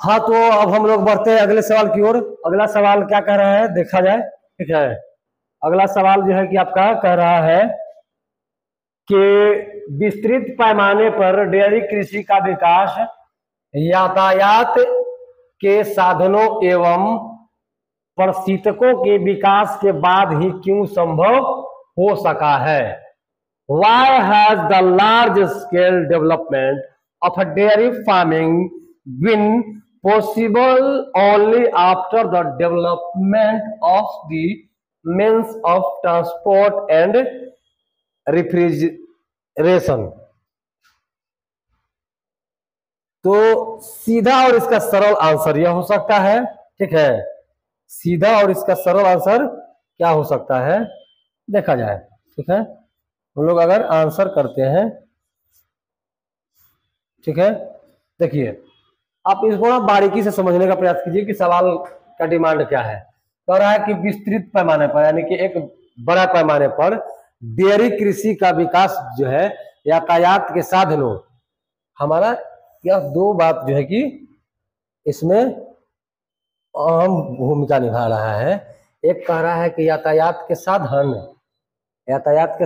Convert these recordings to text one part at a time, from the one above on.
हाँ, तो अब हम लोग बढ़ते हैं अगले सवाल की ओर। अगला सवाल क्या कह रहा है देखा जाए। ठीक है, अगला सवाल जो है कि आपका कह रहा है कि विस्तृत पैमाने पर डेयरी कृषि का विकास यातायात के साधनों एवं प्रशीतकों के विकास के बाद ही क्यों संभव हो सका है। Why has the large scale development of a dairy farming been possible only after the development of the means of transport and refrigeration? तो सीधा और इसका सरल आंसर यह हो सकता है। ठीक है, सीधा और इसका सरल आंसर क्या हो सकता है देखा जाए। ठीक है, हम लोग अगर आंसर करते हैं, ठीक है, देखिए आप इसको ना बारीकी से समझने का प्रयास कीजिए कि सवाल का डिमांड क्या है। कह रहा है कि विस्तृत पैमाने पर यानी कि एक बड़ा पैमाने पर डेयरी कृषि का विकास जो है यातायात के साधनों, हमारा यह दो बात जो है कि इसमें अहम भूमिका निभा रहा है। एक कह रहा है कि यातायात के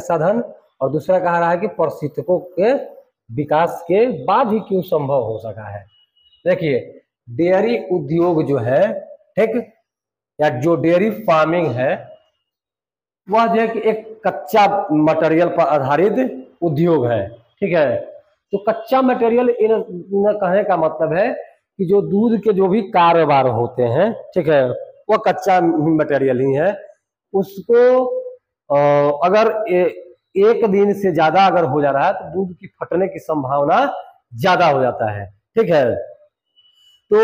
साधन, और दूसरा कह रहा है कि प्रशीतकों के विकास के बाद ही क्यों संभव हो सका है। देखिए डेयरी उद्योग जो है, ठीक, या जो डेयरी फार्मिंग है वह जो है कि एक कच्चा मटेरियल पर आधारित उद्योग है। ठीक है, तो कच्चा मटेरियल इन कहने का मतलब है कि जो दूध के जो भी कारोबार होते हैं, ठीक है, वह कच्चा मटेरियल ही है। उसको अगर एक दिन से ज्यादा अगर हो जा रहा है तो दूध की फटने की संभावना ज्यादा हो जाता है। ठीक है, तो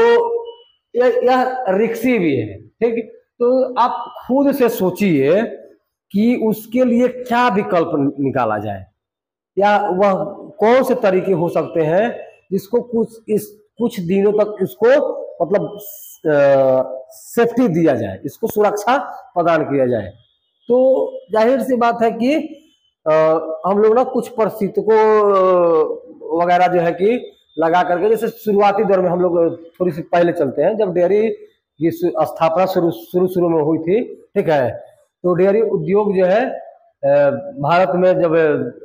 यह रिक्सी भी है। ठीक, तो आप खुद से सोचिए कि उसके लिए क्या विकल्प निकाला जाए, या वह कौन से तरीके हो सकते हैं जिसको कुछ दिनों तक इसको मतलब सेफ्टी दिया जाए, इसको सुरक्षा प्रदान किया जाए। तो जाहिर सी बात है कि हम लोग ना कुछ प्रशीतकों वगैरह जो है कि लगा करके, जैसे शुरुआती दौर में हम लोग थोड़ी सी पहले चलते हैं, जब डेयरी की स्थापना शुरू में हुई थी। ठीक है, तो डेयरी उद्योग जो है भारत में जब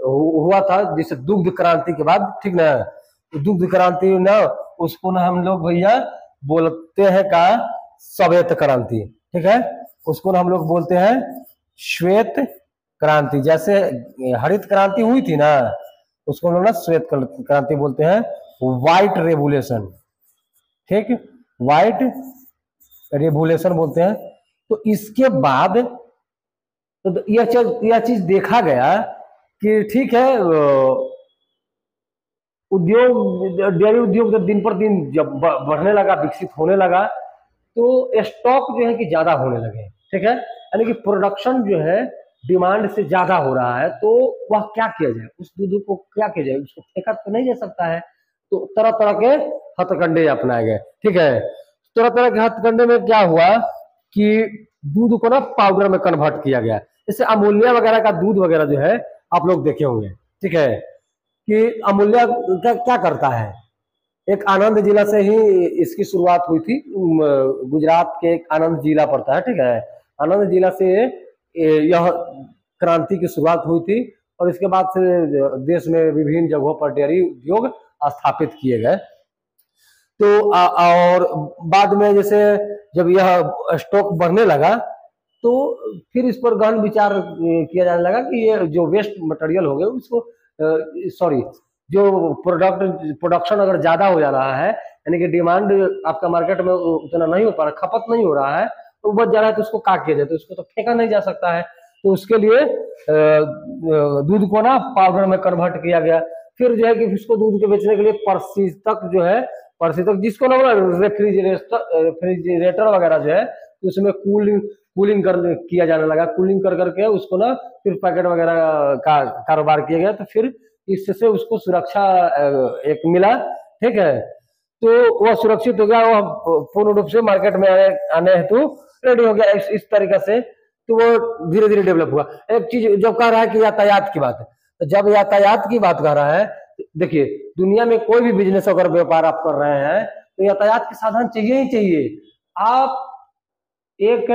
हुआ था, जैसे दुग्ध क्रांति के बाद, ठीक ना, दुग्ध क्रांति ना उसको ना हम लोग भैया बोलते हैं का श्वेत क्रांति। ठीक है, उसको ना हम लोग बोलते हैं श्वेत क्रांति। जैसे हरित क्रांति हुई थी ना, उसको हम लोग ना श्वेत क्रांति बोलते हैं, व्हाइट रेवोल्यूशन। ठीक, व्हाइट रेवोल्यूशन बोलते हैं। तो इसके बाद तो यह चीज देखा गया कि ठीक है, डेयरी उद्योग जब दिन पर दिन जब बढ़ने लगा, विकसित होने लगा, तो स्टॉक जो है कि ज्यादा होने लगे। ठीक है, यानी कि प्रोडक्शन जो है डिमांड से ज्यादा हो रहा है, तो वह क्या किया जाए, उस दूध को क्या किया जाए, उसको फेंका तो नहीं जा सकता है। तो तरह तरह के हथकंडे अपनाए गए। ठीक है, तरह तरह के हथकंडे में क्या हुआ कि दूध को ना पाउडर में कन्वर्ट किया गया। जैसे अमूल्य वगैरह का दूध वगैरह जो है आप लोग देखे होंगे। ठीक है, कि अमूल्य क्या करता है, एक आनंद जिला से ही इसकी शुरुआत हुई थी। गुजरात के एक आनंद जिला पड़ता है। ठीक है, आनंद जिला से यह क्रांति की शुरुआत हुई थी, और इसके बाद से देश में विभिन्न जगहों पर डेयरी उद्योग स्थापित किए गए। तो और बाद में जैसे जब यह स्टॉक बढ़ने लगा, तो फिर इस पर गहन विचार किया जाने लगा कि ये जो वेस्ट मटेरियल हो गया उसको जो प्रोडक्शन अगर ज्यादा हो जा रहा है, यानी कि डिमांड आपका मार्केट में उतना नहीं हो पा रहा, खपत नहीं हो रहा है, तो बच जा रहा है, तो उसको काट किया जाए, तो उसको तो फेंका नहीं जा सकता है। तो उसके लिए दूध को ना पाउडर में कन्वर्ट किया गया। फिर जो है कि उसको दूध के बेचने के लिए प्रशीतक जो है, प्रशीतक जिसको ना रेफ्रिजरेटर वगैरह जो है, उसमें कूलिंग किया जाने लगा। कूलिंग कर करके उसको ना फिर पैकेट वगैरह का कारोबार किया गया, तो फिर इससे उसको सुरक्षा एक मिला। ठीक है, तो वह सुरक्षित हो गया, वह पूर्ण रूप से मार्केट में आने हेतु रेडी हो गया। इस तरीके से तो वो धीरे धीरे डेवलप हुआ। एक चीज जब कह रहा है कि यातायात की बात है, तो जब यातायात की बात कर रहा है, देखिए दुनिया में कोई भी बिजनेस अगर व्यापार आप कर रहे हैं, तो यातायात के साधन चाहिए ही चाहिए। आप एक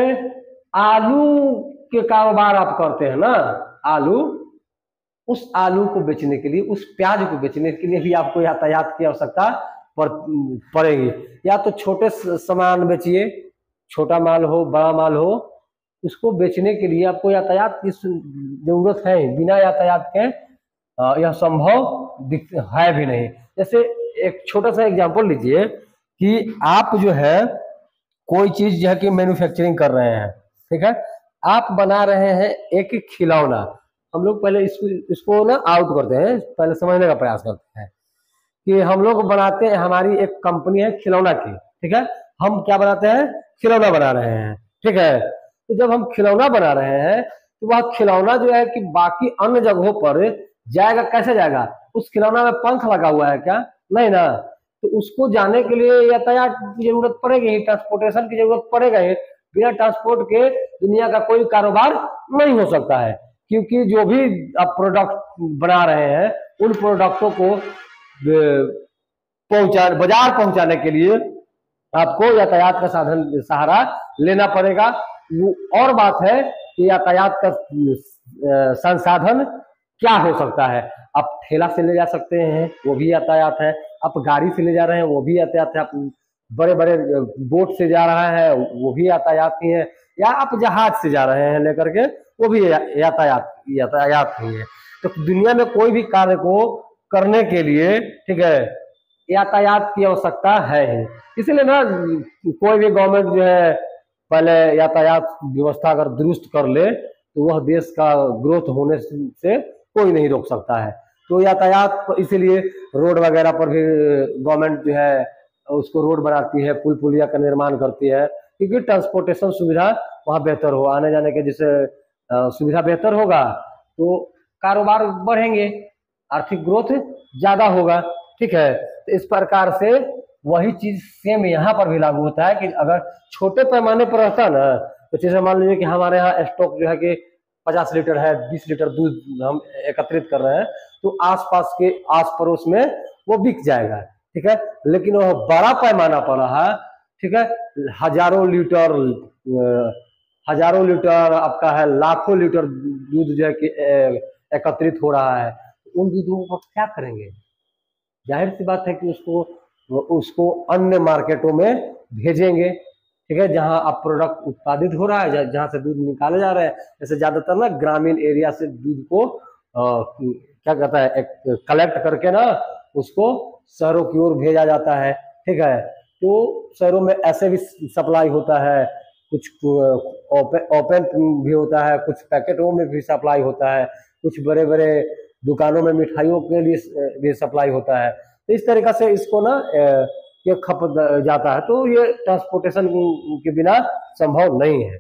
आलू के कारोबार आप करते हैं ना, आलू, उस आलू को बेचने के लिए, उस प्याज को बेचने के लिए भी आपको यातायात की आवश्यकता पड़ेगी। या तो छोटे सामान बेचिए, छोटा माल हो बड़ा माल हो, उसको बेचने के लिए आपको यातायात की जरूरत है। बिना यातायात के यह संभव है भी नहीं। जैसे एक छोटा सा एग्जांपल लीजिए कि आप जो है कोई चीज जो है कि मैन्युफैक्चरिंग कर रहे हैं, ठीक है, आप बना रहे हैं एक खिलौना। हम लोग पहले इसको ना आउट करते हैं, पहले समझने का प्रयास करते हैं कि हम लोग बनाते हैं, हमारी एक कंपनी है खिलौना की, ठीक है, हम क्या बनाते हैं, खिलौना बना रहे हैं, ठीक है। तो जब हम खिलौना बना रहे हैं तो वह खिलौना जो है कि बाकी अन्य जगहों पर जाएगा, कैसे जाएगा? उस खिलौना में पंख लगा हुआ है क्या? नहीं ना। तो उसको जाने के लिए यातायात की जरूरत पड़ेगी, ट्रांसपोर्टेशन की जरूरत पड़ेगा ही। बिना ट्रांसपोर्ट के दुनिया का कोई कारोबार नहीं हो सकता है, क्योंकि जो भी आप प्रोडक्ट बना रहे हैं उन प्रोडक्टों को बाजार पहुंचाने के लिए आपको यातायात का साधन सहारा लेना पड़ेगा। और बात है कि यातायात का संसाधन क्या हो सकता है? आप ठेला से ले जा सकते हैं, वो भी यातायात है। आप गाड़ी से ले जा रहे हैं, वो भी यातायात है। आप बड़े बड़े बोट से जा रहा है, वो भी यातायात ही है। या आप जहाज से जा रहे हैं लेकर के, वो भी यातायात ही है। तो दुनिया में कोई भी कार्य को करने के लिए, ठीक है, यातायात की आवश्यकता है ही। इसलिए ना कोई भी गवर्नमेंट जो है पहले यातायात व्यवस्था अगर दुरुस्त कर ले तो वह देश का ग्रोथ होने से कोई नहीं रोक सकता है। तो यातायात इसीलिए रोड वगैरह पर भी गवर्नमेंट जो है उसको रोड बनाती है, पुल पुलिया का निर्माण करती है, क्योंकि ट्रांसपोर्टेशन सुविधा वहाँ बेहतर हो, आने जाने के जिससे सुविधा बेहतर होगा तो कारोबार बढ़ेंगे, आर्थिक ग्रोथ ज्यादा होगा, ठीक है। तो इस प्रकार से वही चीज सेम यहाँ पर भी लागू होता है कि अगर छोटे पैमाने पर रहता ना, तो जैसे मान लीजिए कि हमारे यहाँ स्टॉक जो है कि 50 लीटर है, 20 लीटर दूध हम एकत्रित कर रहे हैं, तो आसपास के आस पड़ोस में वो बिक जाएगा, ठीक है। लेकिन वह बड़ा पैमाना पर रहा, ठीक है, हजारों लीटर आपका है, लाखों लीटर दूध जो है कि एकत्रित हो रहा है, उन दूधों को क्या करेंगे? जाहिर सी बात है कि उसको अन्य मार्केटों में भेजेंगे, ठीक है, जहां अब प्रोडक्ट उत्पादित हो रहा है, जहां से दूध निकाले जा रहे हैं। जैसे ज्यादातर ना ग्रामीण एरिया से दूध को क्या कहता है, कलेक्ट करके ना उसको शहरों की ओर भेजा जाता है, ठीक है। तो शहरों में ऐसे भी सप्लाई होता है, कुछ ओपन भी होता है, कुछ पैकेटों में भी सप्लाई होता है, कुछ बड़े बड़े दुकानों में मिठाइयों के लिए भी सप्लाई होता है। तो इस तरीका से इसको ना ये खप जाता है। तो ये ट्रांसपोर्टेशन के बिना संभव नहीं है।